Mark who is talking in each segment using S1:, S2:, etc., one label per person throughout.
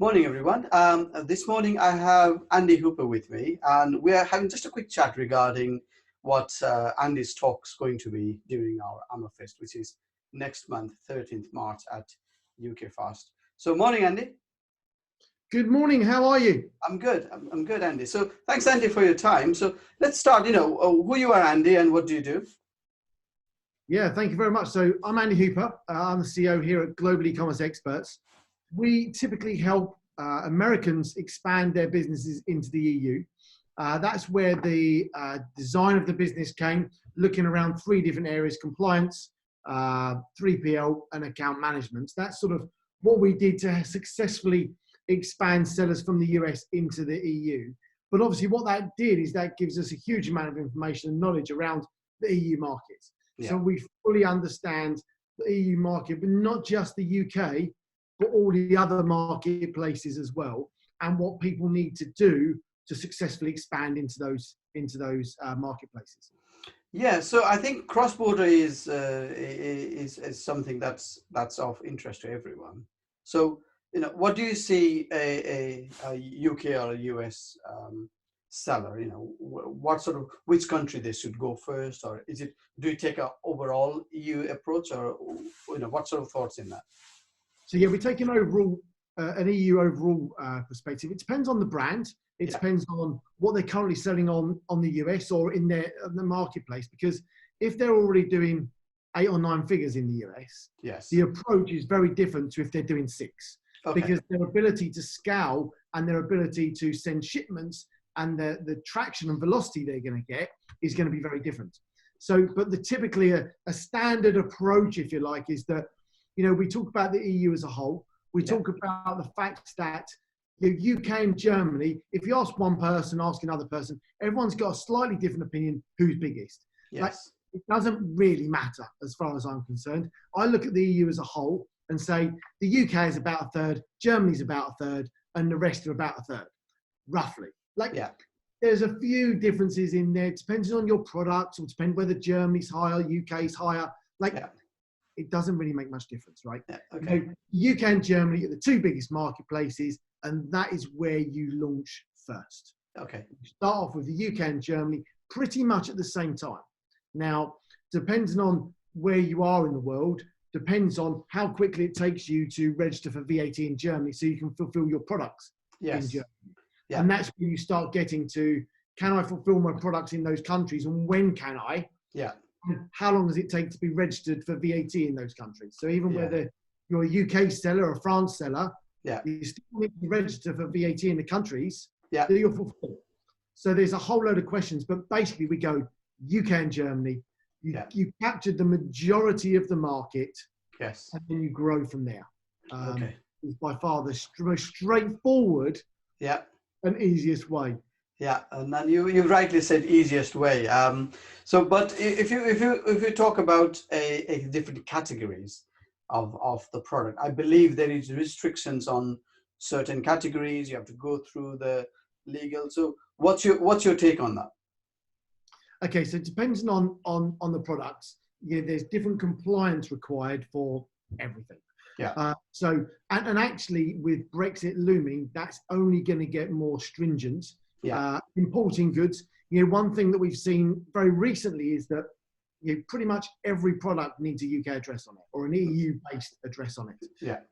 S1: Morning, everyone. This morning I have Andy Hooper with me, and we are having just a quick chat regarding what Andy's talk's going to be during our Ammerfest, which is next month, 13th March at UK Fast. So, morning, Andy.
S2: Good morning. How are you?
S1: I'm good. I'm good, Andy. So, thanks, Andy, for your time. So, let's start. Who you are, Andy, and what do you do?
S2: Yeah, thank you very much. So I'm Andy Hooper. I'm the CEO here at Global E-Commerce Experts. We typically help Americans expand their businesses into the EU. That's where the design of the business came, looking around three different areas: compliance, 3PL, and account management. That's sort of what we did to successfully expand sellers from the US into the EU. But obviously what that did is that gives us a huge amount of information and knowledge around the EU markets.
S1: Yeah.
S2: So we fully understand the EU market, but not just the UK, but all the other marketplaces as well, and what people need to do to successfully expand into those marketplaces.
S1: Yeah, so I think cross-border is something that's of interest to everyone. So, what do you see a UK or a US seller? Which country they should go first, or do you take an overall EU approach, or what sort of thoughts in that?
S2: So yeah, we take an EU overall perspective. It depends on the brand. It depends on what they're currently selling on the US or in the marketplace. Because if they're already doing 8 or 9 figures in the US,
S1: yes,
S2: the approach is very different to if they're doing 6. Okay. Because their ability to scale and their ability to send shipments and the traction and velocity they're going to get is going to be very different. So, but typically a standard approach, if you like, is that, we talk about the EU as a whole. We talk about the fact that the UK and Germany, if you ask one person, ask another person, everyone's got a slightly different opinion who's biggest.
S1: Yes.
S2: Like, it doesn't really matter as far as I'm concerned. I look at the EU as a whole and say the UK is about a third, Germany's about a third, and the rest are about a third, roughly. There's a few differences in there, depending on your product, or depending whether Germany's higher, UK's higher. It doesn't really make much difference, right?
S1: Yeah, okay.
S2: UK and Germany are the 2 biggest marketplaces, and that is where you launch first.
S1: Okay.
S2: You start off with the UK and Germany pretty much at the same time. Now, depending on where you are in the world, depends on how quickly it takes you to register for VAT in Germany so you can fulfill your products in Germany. Yeah. And that's when you start getting to, can I fulfill my products in those countries, and when can I?
S1: Yeah.
S2: How long does it take to be registered for VAT in those countries? So even whether you're a UK seller or a France seller, you still need to register for VAT in the countries that you're fulfilling. So there's a whole load of questions, but basically we go UK and Germany. You captured the majority of the market, and then you grow from there. It's by far the most straightforward and easiest way.
S1: Yeah, and then you rightly said easiest way. But if you talk about a different categories of the product, I believe there is restrictions on certain categories. You have to go through the legal. So what's your take on that?
S2: Okay, so depending on the products, there's different compliance required for everything.
S1: Yeah.
S2: And actually with Brexit looming, that's only going to get more stringent. Importing goods, one thing that we've seen very recently is that pretty much every product needs a UK address on it or an EU-based address on it.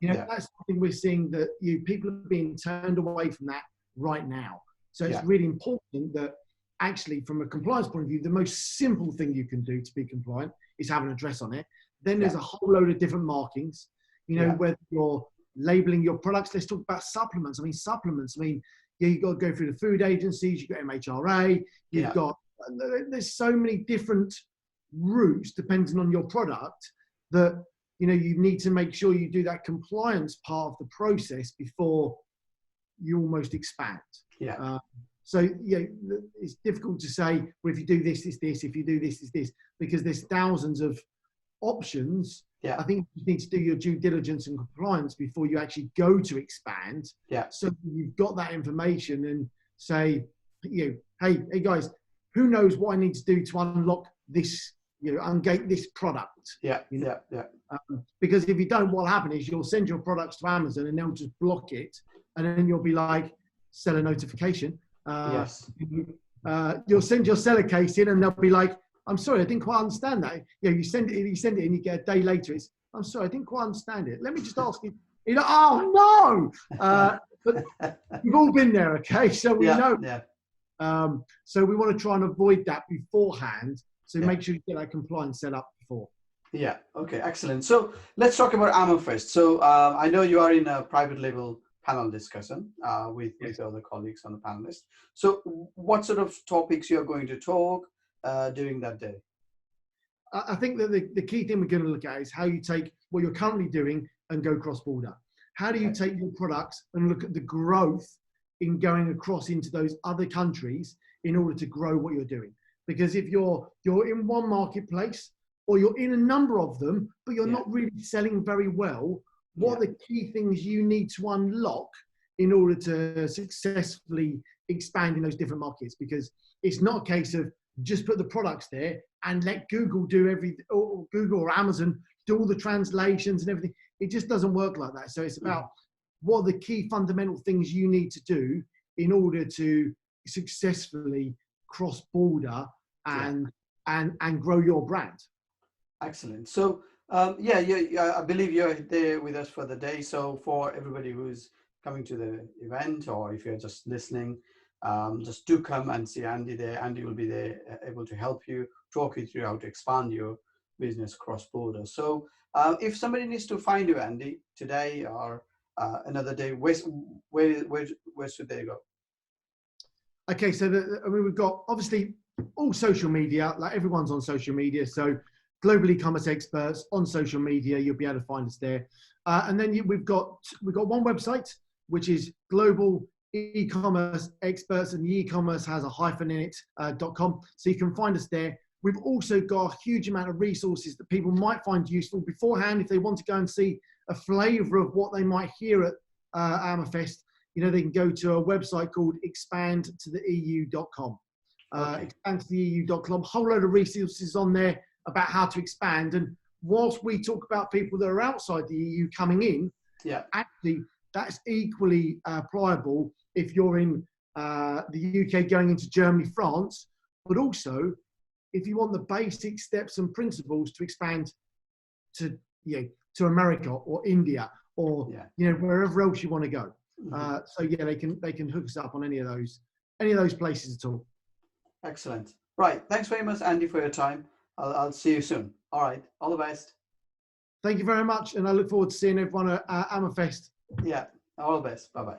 S2: That's something we're seeing that people are being turned away from that right now. So it's really important that actually from a compliance point of view, the most simple thing you can do to be compliant is have an address on it. Then there's a whole load of different markings, whether you're labeling your products. Let's talk about supplements. You've got to go through the food agencies, you've got MHRA, there's so many different routes depending on your product that, you need to make sure you do that compliance part of the process before you almost expand. It's difficult to say, well, if you do this, it's this, if you do this, it's this, because there's thousands of options. I think you need to do your due diligence and compliance before you actually go to expand. So you've got that information and say, hey guys, who knows what I need to do to unlock this ungate this product.
S1: Yeah, yeah, yeah.
S2: Because if you don't, what'll happen is you'll send your products to Amazon and they'll just block it, and then you'll be like, seller notification.
S1: Yes.
S2: You'll send your seller case in, and they'll be like, I'm sorry, I didn't quite understand that. You send it, and you get a day later. It's, I'm sorry, I didn't quite understand it. Let me just ask you. You're like, oh no! But we've all been there, okay? So we know.
S1: Yeah.
S2: So we want to try and avoid that beforehand. So make sure you get that compliance set up before.
S1: Yeah. Okay. Excellent. So let's talk about Amofest. So I know you are in a private label panel discussion with other colleagues on the panel list. So what sort of topics you are going to talk during that day?
S2: I think that the key thing we're going to look at is how you take what you're currently doing and go cross-border. How do you take your products and look at the growth in going across into those other countries in order to grow what you're doing? Because if you're in one marketplace or you're in a number of them, but you're not really selling very well, what are the key things you need to unlock in order to successfully expand in those different markets? Because it's not a case of just put the products there and let Google do everything, or Google or Amazon do all the translations and everything. It just doesn't work like that. So it's about what are the key fundamental things you need to do in order to successfully cross border and grow your brand.
S1: Excellent. So I believe you're there with us for the day. So for everybody who's coming to the event, or if you're just listening, just do come and see Andy there. Andy will be there, able to help you, talk you through how to expand your business cross-border. So if somebody needs to find you, Andy, today or another day, where should they go?
S2: Okay, so we've got obviously all social media, like everyone's on social media. So Global E-commerce Experts on social media, you'll be able to find us there. And then we've got one website, which is Global E-commerce Experts, and the e-commerce has a hyphen in it, .com. So you can find us there. We've also got a huge amount of resources that people might find useful beforehand if they want to go and see a flavour of what they might hear at Amofest. They can go to a website called expandtotheeu.com. Expandtotheeu.com, a whole load of resources on there about how to expand. And whilst we talk about people that are outside the EU coming in, actually that's equally pliable if you're in the UK going into Germany, France, but also if you want the basic steps and principles to expand to America or India or wherever else you want to go. They can hook us up on any of those places at all.
S1: Excellent. Right. Thanks very much, Andy, for your time. I'll see you soon. All right. All the best.
S2: Thank you very much, and I look forward to seeing everyone at Amofest.
S1: Yeah. All the best. Bye-bye.